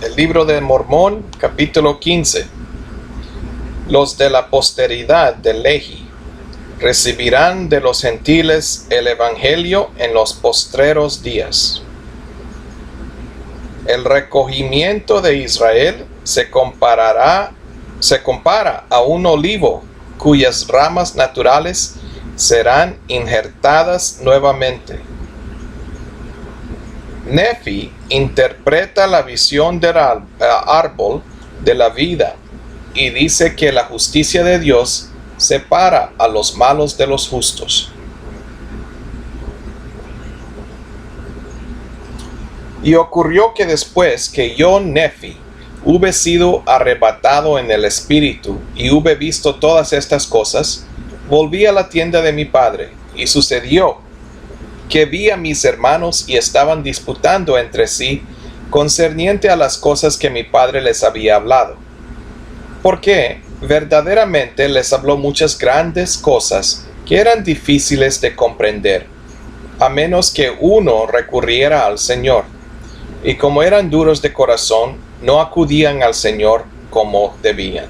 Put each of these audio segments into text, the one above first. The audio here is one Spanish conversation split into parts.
El libro de Mormón, capítulo 15. Los de la posteridad de Lehi recibirán de los gentiles el evangelio en los postreros días. El recogimiento de Israel se compara a un olivo cuyas ramas naturales serán injertadas nuevamente. Nefi interpreta la visión del árbol de la vida y dice que la justicia de Dios separa a los malos de los justos. Y ocurrió que después que yo, Nefi, hube sido arrebatado en el espíritu y hube visto todas estas cosas, volví a la tienda de mi padre, y sucedió que vi a mis hermanos y estaban disputando entre sí concerniente a las cosas que mi padre les había hablado. Porque verdaderamente les habló muchas grandes cosas que eran difíciles de comprender, a menos que uno recurriera al Señor. Y como eran duros de corazón, no acudían al Señor como debían.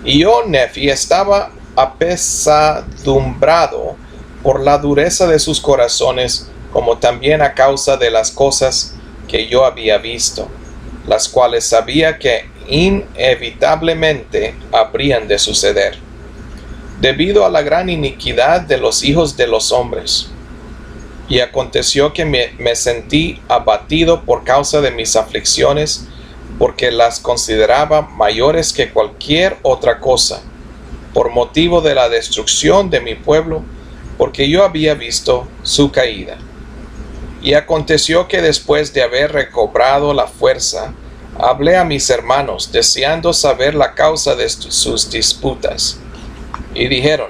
Y yo, Nefi, estaba apesadumbrado por la dureza de sus corazones, como también a causa de las cosas que yo había visto, las cuales sabía que inevitablemente habrían de suceder, debido a la gran iniquidad de los hijos de los hombres. Y aconteció que me sentí abatido por causa de mis aflicciones, porque las consideraba mayores que cualquier otra cosa, por motivo de la destrucción de mi pueblo, porque yo había visto su caída. Y aconteció que después de haber recobrado la fuerza, hablé a mis hermanos, deseando saber la causa de sus disputas. Y dijeron: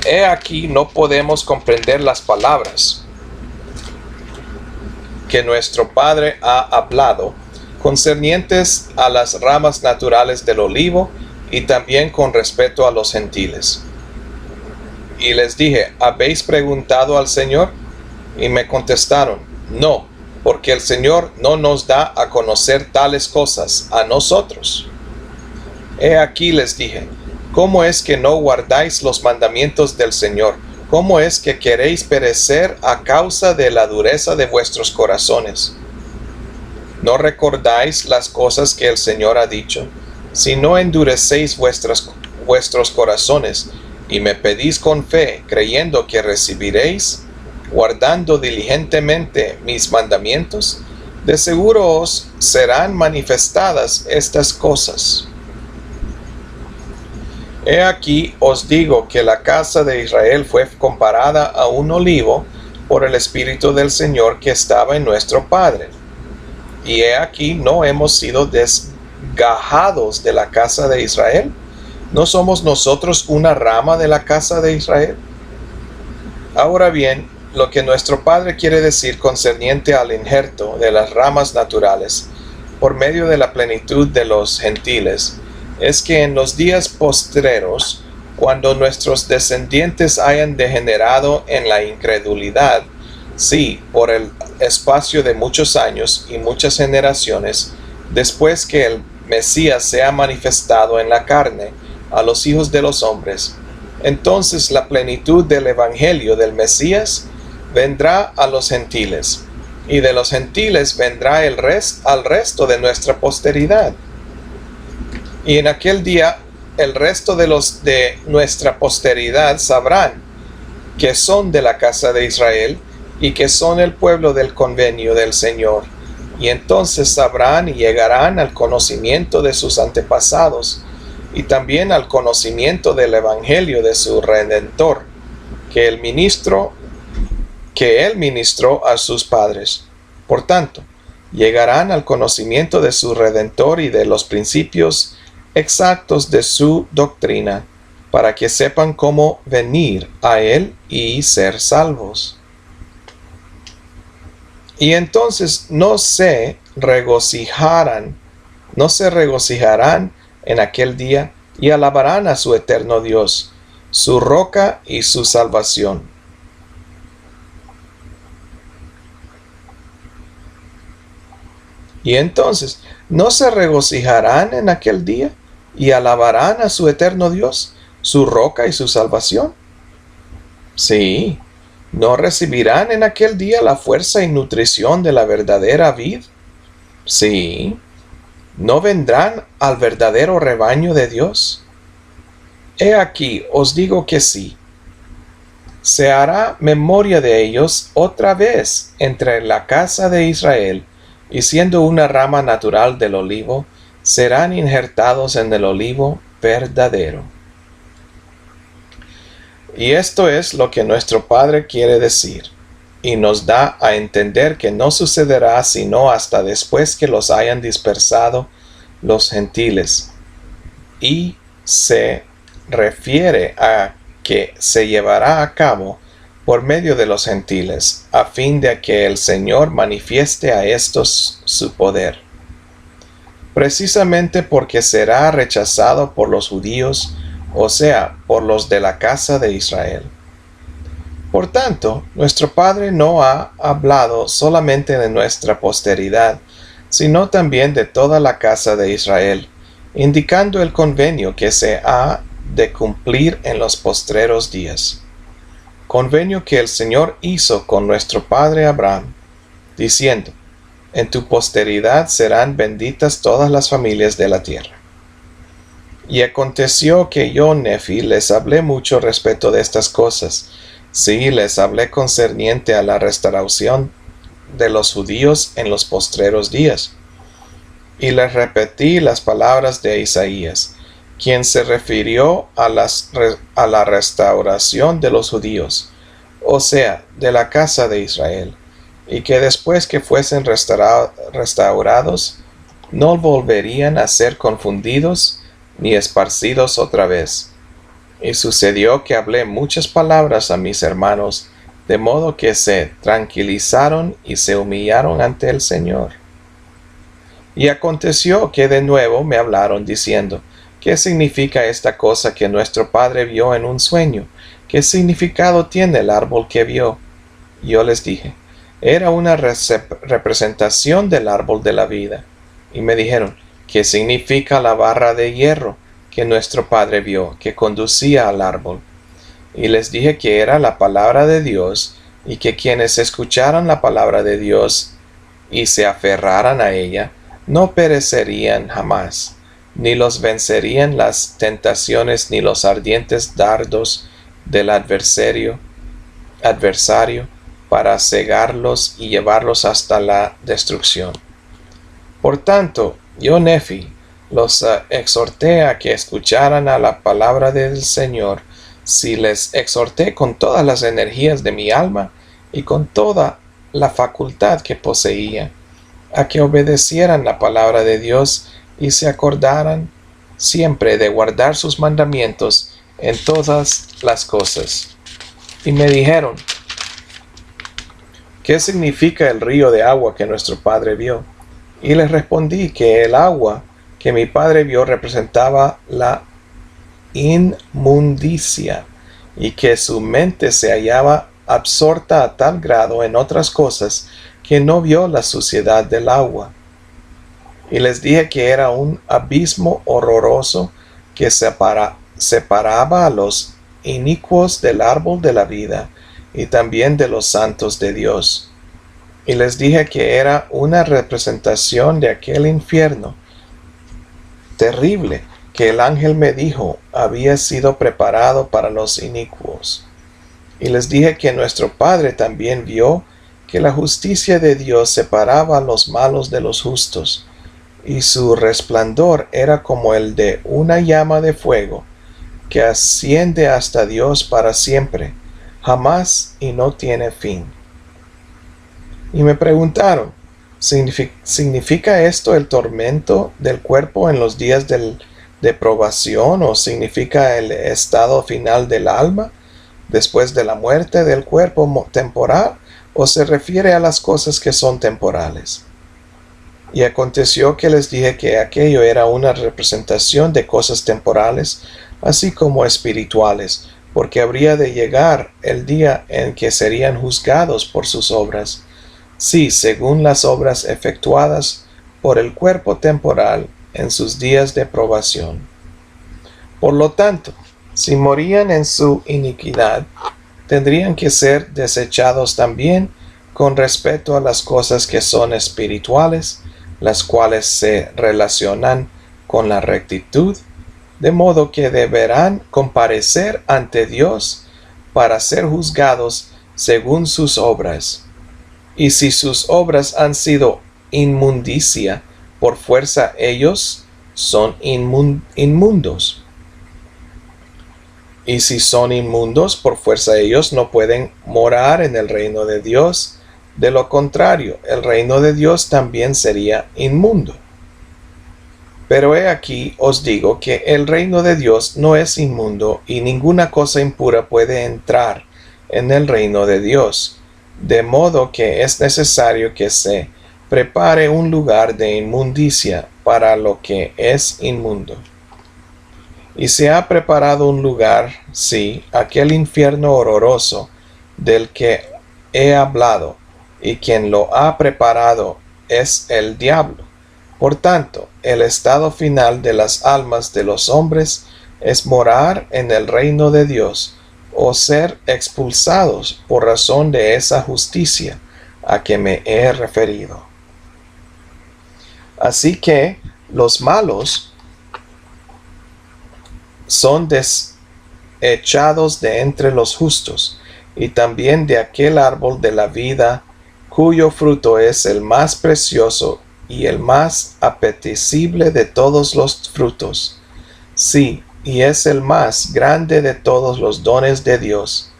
he aquí no podemos comprender las palabras que nuestro padre ha hablado, concernientes a las ramas naturales del olivo, y también con respecto a los gentiles. Y les dije: ¿habéis preguntado al Señor? Y me contestaron: no, porque el Señor no nos da a conocer tales cosas a nosotros. He aquí, les dije, ¿cómo es que no guardáis los mandamientos del Señor? ¿Cómo es que queréis perecer a causa de la dureza de vuestros corazones? ¿No recordáis las cosas que el Señor ha dicho? Si no endurecéis vuestros corazones, y me pedís con fe, creyendo que recibiréis, guardando diligentemente mis mandamientos, de seguro os serán manifestadas estas cosas. He aquí os digo que la casa de Israel fue comparada a un olivo por el Espíritu del Señor que estaba en nuestro Padre. Y he aquí no hemos sido desgajados de la casa de Israel. ¿No somos nosotros una rama de la casa de Israel? Ahora bien, lo que nuestro Padre quiere decir concerniente al injerto de las ramas naturales por medio de la plenitud de los gentiles, es que en los días postreros, cuando nuestros descendientes hayan degenerado en la incredulidad, sí, por el espacio de muchos años y muchas generaciones, después que el Mesías sea manifestado en la carne a los hijos de los hombres, entonces la plenitud del evangelio del Mesías vendrá a los gentiles, y de los gentiles vendrá al resto de nuestra posteridad. Y en aquel día el resto de los de nuestra posteridad sabrán que son de la casa de Israel y que son el pueblo del convenio del Señor, y entonces sabrán y llegarán al conocimiento de sus antepasados, y también al conocimiento del evangelio de su Redentor, que él ministró a sus padres. Por tanto, llegarán al conocimiento de su Redentor y de los principios exactos de su doctrina, para que sepan cómo venir a él y ser salvos. Y entonces no se regocijarán en aquel día, y alabarán a su eterno Dios, su roca y su salvación. Y entonces, ¿no se regocijarán en aquel día y alabarán a su eterno Dios, su roca y su salvación? Sí, ¿no recibirán en aquel día la fuerza y nutrición de la verdadera vid? Sí, ¿no vendrán al verdadero rebaño de Dios? He aquí, os digo que sí. Se hará memoria de ellos otra vez entre la casa de Israel, y siendo una rama natural del olivo, serán injertados en el olivo verdadero. Y esto es lo que nuestro Padre quiere decir, y nos da a entender que no sucederá sino hasta después que los hayan dispersado los gentiles, y se refiere a que se llevará a cabo por medio de los gentiles, a fin de que el Señor manifieste a estos su poder. Precisamente porque será rechazado por los judíos, o sea, por los de la casa de Israel. Por tanto, nuestro Padre no ha hablado solamente de nuestra posteridad, sino también de toda la casa de Israel, indicando el convenio que se ha de cumplir en los postreros días. Convenio que el Señor hizo con nuestro padre Abraham, diciendo: en tu posteridad serán benditas todas las familias de la tierra. Y aconteció que yo, Nefi, les hablé mucho respecto de estas cosas. Sí, les hablé concerniente a la restauración de los judíos en los postreros días. Y les repetí las palabras de Isaías, quien se refirió a la restauración de los judíos, o sea, de la casa de Israel, y que después que fuesen restaurados, no volverían a ser confundidos ni esparcidos otra vez. Y sucedió que hablé muchas palabras a mis hermanos, de modo que se tranquilizaron y se humillaron ante el Señor. Y aconteció que de nuevo me hablaron diciendo: ¿qué significa esta cosa que nuestro padre vio en un sueño? ¿Qué significado tiene el árbol que vio? Y yo les dije: era una representación del árbol de la vida. Y me dijeron: ¿qué significa la barra de hierro que nuestro padre vio, que conducía al árbol? Y les dije que era la palabra de Dios, y que quienes escucharan la palabra de Dios y se aferraran a ella, no perecerían jamás, ni los vencerían las tentaciones ni los ardientes dardos del adversario para cegarlos y llevarlos hasta la destrucción. Por tanto, yo, Nefi, los exhorté a que escucharan a la palabra del Señor. Si les exhorté con todas las energías de mi alma y con toda la facultad que poseía, a que obedecieran la palabra de Dios y se acordaran siempre de guardar sus mandamientos en todas las cosas. Y me dijeron: ¿qué significa el río de agua que nuestro padre vio? Y les respondí que el agua que mi padre vio representaba la inmundicia, y que su mente se hallaba absorta a tal grado en otras cosas que no vio la suciedad del agua. Y les dije que era un abismo horroroso que separaba a los inicuos del árbol de la vida y también de los santos de Dios. Y les dije que era una representación de aquel infierno terrible que el ángel me dijo había sido preparado para los inicuos. Y les dije que nuestro Padre también vio que la justicia de Dios separaba a los malos de los justos, y su resplandor era como el de una llama de fuego, que asciende hasta Dios para siempre, jamás y no tiene fin. Y me preguntaron: ¿significa esto el tormento del cuerpo en los días de probación, o significa el estado final del alma después de la muerte del cuerpo temporal, o se refiere a las cosas que son temporales? Y aconteció que les dije que aquello era una representación de cosas temporales, así como espirituales, porque habría de llegar el día en que serían juzgados por sus obras, sí, según las obras efectuadas por el cuerpo temporal en sus días de probación. Por lo tanto, si morían en su iniquidad, tendrían que ser desechados también con respecto a las cosas que son espirituales, las cuales se relacionan con la rectitud, de modo que deberán comparecer ante Dios para ser juzgados según sus obras. Y si sus obras han sido inmundicia, por fuerza ellos son inmundos. Y si son inmundos, por fuerza ellos no pueden morar en el reino de Dios. De lo contrario, el reino de Dios también sería inmundo. Pero he aquí os digo que el reino de Dios no es inmundo, y ninguna cosa impura puede entrar en el reino de Dios, de modo que es necesario que se prepare un lugar de inmundicia para lo que es inmundo. Y se ha preparado un lugar, sí, aquel infierno horroroso del que he hablado, y quien lo ha preparado es el diablo. Por tanto, el estado final de las almas de los hombres es morar en el reino de Dios, o ser expulsados por razón de esa justicia a que me he referido. Así que los malos son desechados de entre los justos, y también de aquel árbol de la vida, cuyo fruto es el más precioso y el más apetecible de todos los frutos. Sí, y es el más grande de todos los dones de Dios.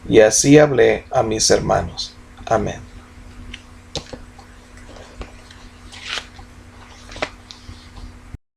Y así hablé a mis hermanos. Amén.